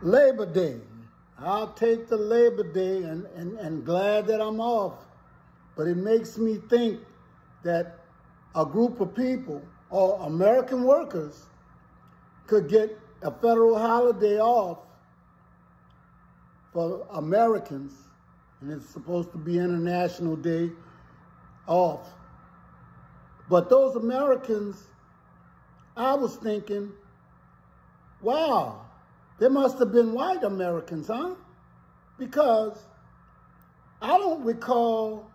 Labor Day. I'll take the Labor Day and glad that I'm off. But it makes me think that a group of people or American workers could get a federal holiday off for Americans, and it's supposed to be International Day off. But those Americans, I was thinking, wow, there must have been white Americans, huh? Because I don't recall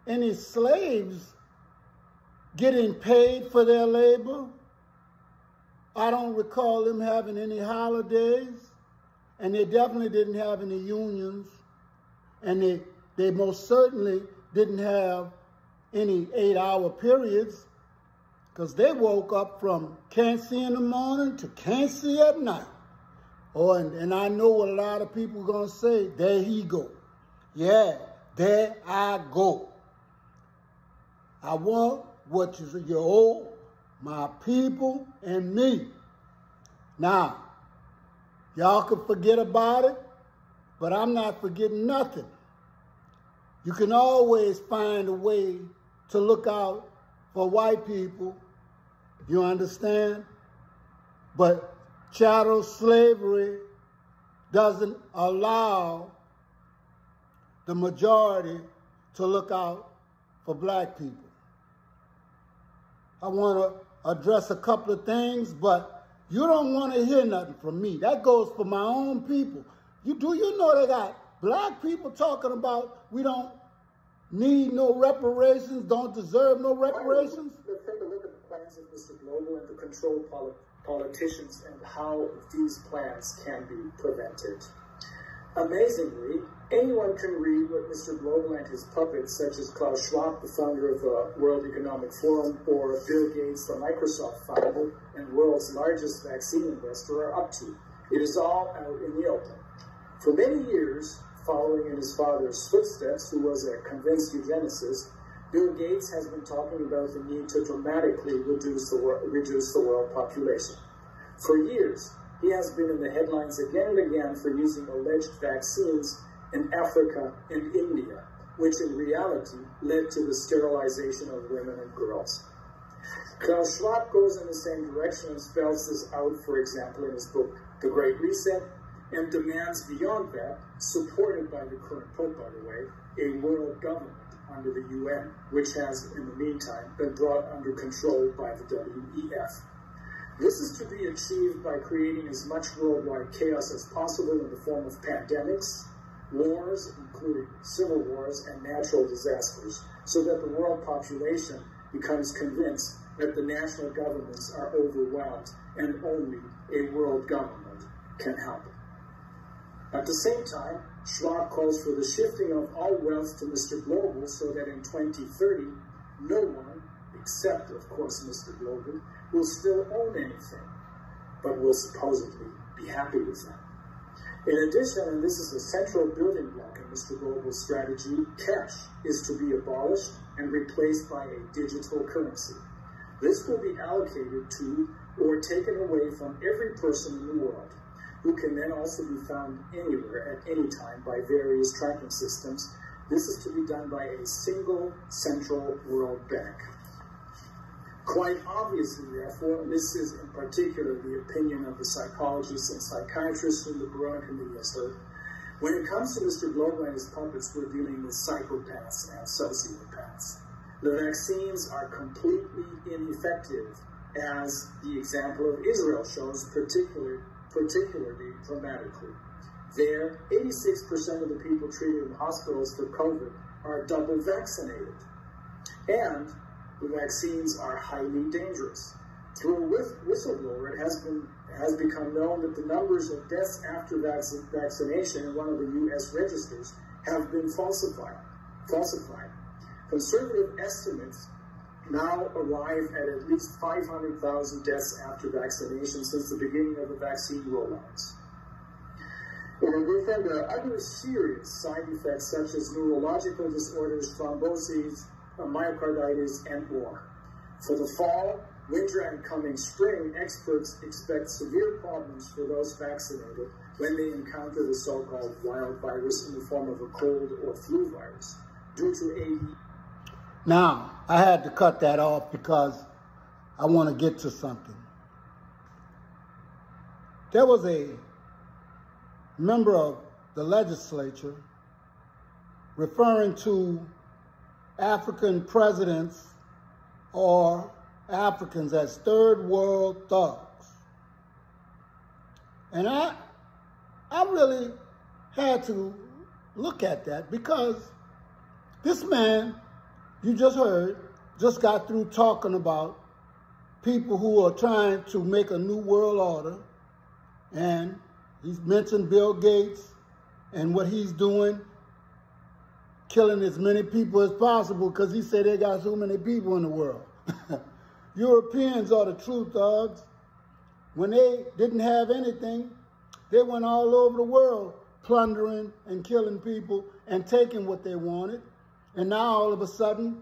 any slaves getting paid for their labor. I don't recall them having any holidays, and they definitely didn't have any unions, and they most certainly didn't have any 8-hour periods, because they woke up from can't see in the morning to can't see at night. Oh, and I know what a lot of people are going to say, there he go. Yeah, there I go. I want what you owe my people and me. Now, y'all can forget about it, but I'm not forgetting nothing. You can always find a way to look out for white people, you understand? But chattel slavery doesn't allow the majority to look out for black people. I want to address a couple of things, but you don't want to hear nothing from me. That goes for my own people. You know they got black people talking about we don't need no reparations, don't deserve no reparations? Let's take a look at the plans of Mr. Global and to control politicians and how these plans can be prevented. Amazingly, anyone can read what Mr. Global and his puppets, such as Klaus Schwab, the founder of the World Economic Forum, or Bill Gates, the Microsoft founder and world's largest vaccine investor, are up to. It is all out in the open. For many years, following in his father's footsteps, who was a convinced eugenicist, Bill Gates has been talking about the need to dramatically reduce the world population. For years, he has been in the headlines again and again for using alleged vaccines in Africa and India, which in reality led to the sterilization of women and girls. Klaus Schwab goes in the same direction and spells this out, for example, in his book, The Great Reset, and demands beyond that, supported by the current Pope, by the way, a world government under the UN, which has, in the meantime, been brought under control by the WEF. This is to be achieved by creating as much worldwide chaos as possible in the form of pandemics, wars, including civil wars and natural disasters, so that the world population becomes convinced that the national governments are overwhelmed and only a world government can help. At the same time, Schwab calls for the shifting of all wealth to Mr. Global so that in 2030, no one, except, of course, Mr. Global, will still own anything, but will supposedly be happy with them. In addition, and this is a central building block in Mr. Global's strategy, cash is to be abolished and replaced by a digital currency. This will be allocated to or taken away from every person in the world, who can then also be found anywhere at any time by various tracking systems. This is to be done by a single central world bank. Quite obviously, therefore, and this is in particular the opinion of the psychologists and psychiatrists whom the Corona Committee has heard, when it comes to Mr. Global and his puppets, we're dealing with psychopaths and sociopaths. The vaccines are completely ineffective, as the example of Israel shows particularly dramatically. There, 86% of the people treated in hospitals for COVID are double vaccinated. And the vaccines are highly dangerous. Through a whistleblower, it has become known that the numbers of deaths after vaccination in one of the U.S. registers have been falsified. Conservative estimates now arrive at least 500,000 deaths after vaccination since the beginning of the vaccine rollouts. In addition, there are other serious side effects such as neurological disorders, thromboses, myocarditis, and more. For the fall, winter and coming spring, experts expect severe problems for those vaccinated when they encounter the so-called wild virus in the form of a cold or flu virus. Due to a... Now, I had to cut that off because I want to get to something. There was a member of the legislature referring to African presidents or Africans as third world thugs. And I really had to look at that because this man, you just heard, just got through talking about people who are trying to make a new world order. And he's mentioned Bill Gates and what he's doing, killing as many people as possible because he said they got so many people in the world. Europeans are the true thugs. When they didn't have anything, they went all over the world plundering and killing people and taking what they wanted. And now all of a sudden,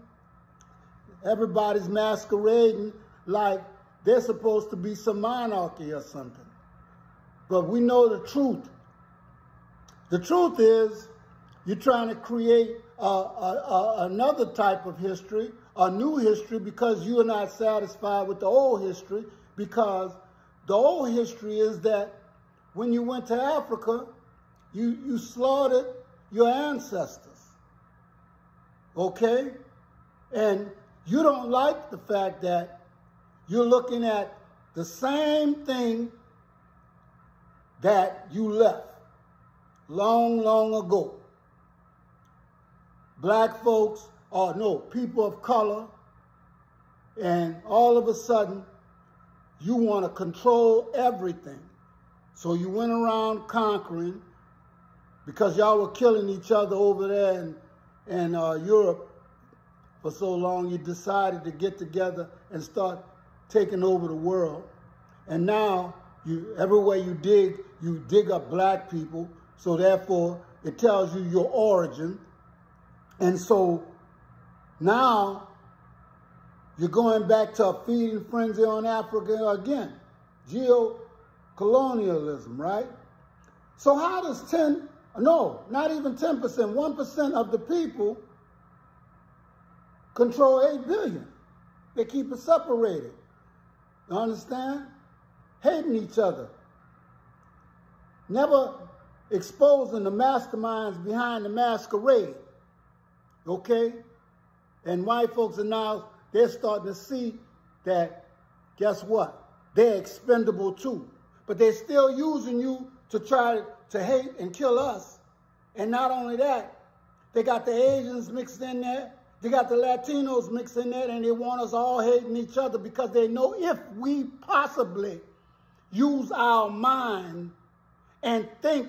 everybody's masquerading like they're supposed to be some monarchy or something. But we know the truth. The truth is you're trying to create another type of history, a new history, because you're not satisfied with the old history, because the old history is that when you went to Africa, you slaughtered your ancestors, okay? And you don't like the fact that you're looking at the same thing that you left long, long ago. Black folks, or no, people of color, and all of a sudden, you want to control everything. So you went around conquering because y'all were killing each other over there in Europe for so long. You decided to get together and start taking over the world. And now, everywhere you dig up black people. So therefore, it tells you your origin. And so now you're going back to a feeding frenzy on Africa again. Geo-colonialism, right? So how does not even 10%, 1% of the people control 8 billion? They keep it separated. You understand? Hating each other. Never exposing the masterminds behind the masquerade. Okay? And white folks are now, they're starting to see that, guess what? They're expendable too. But they're still using you to try to hate and kill us. And not only that, they got the Asians mixed in there. They got the Latinos mixed in there, and they want us all hating each other because they know if we possibly use our mind and think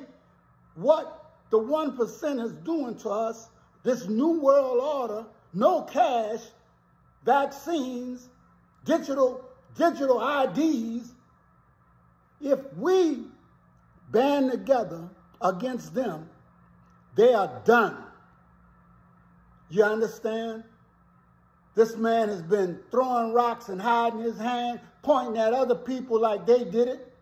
what the 1% is doing to us, this new world order, no cash, vaccines, digital IDs, if we band together against them, they are done. You understand? This man has been throwing rocks and hiding his hand, pointing at other people like they did it,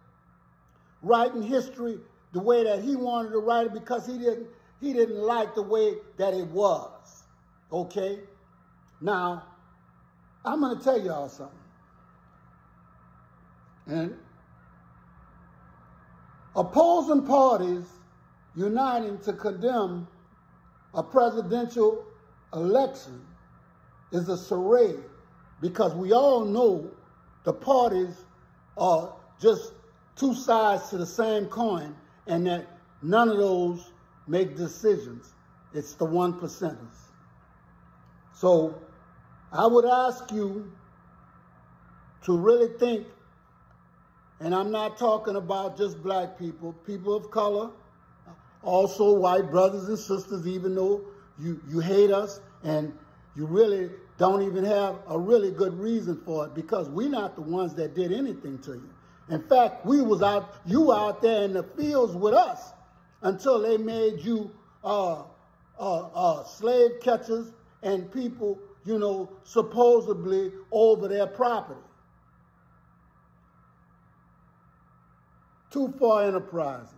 writing history the way that he wanted to write it because he didn't like the way that it was. Okay? Now, I'm going to tell y'all something. And opposing parties uniting to condemn a presidential election is a charade because we all know the parties are just two sides to the same coin and that none of those make decisions. It's the 1%ers. So I would ask you to really think, and I'm not talking about just black people, people of color, also white brothers and sisters, even though you hate us and you really don't even have a really good reason for it because we're not the ones that did anything to you. In fact, you were out there in the fields with us until they made you slave catchers and people, supposedly over their property. Too Far Enterprises.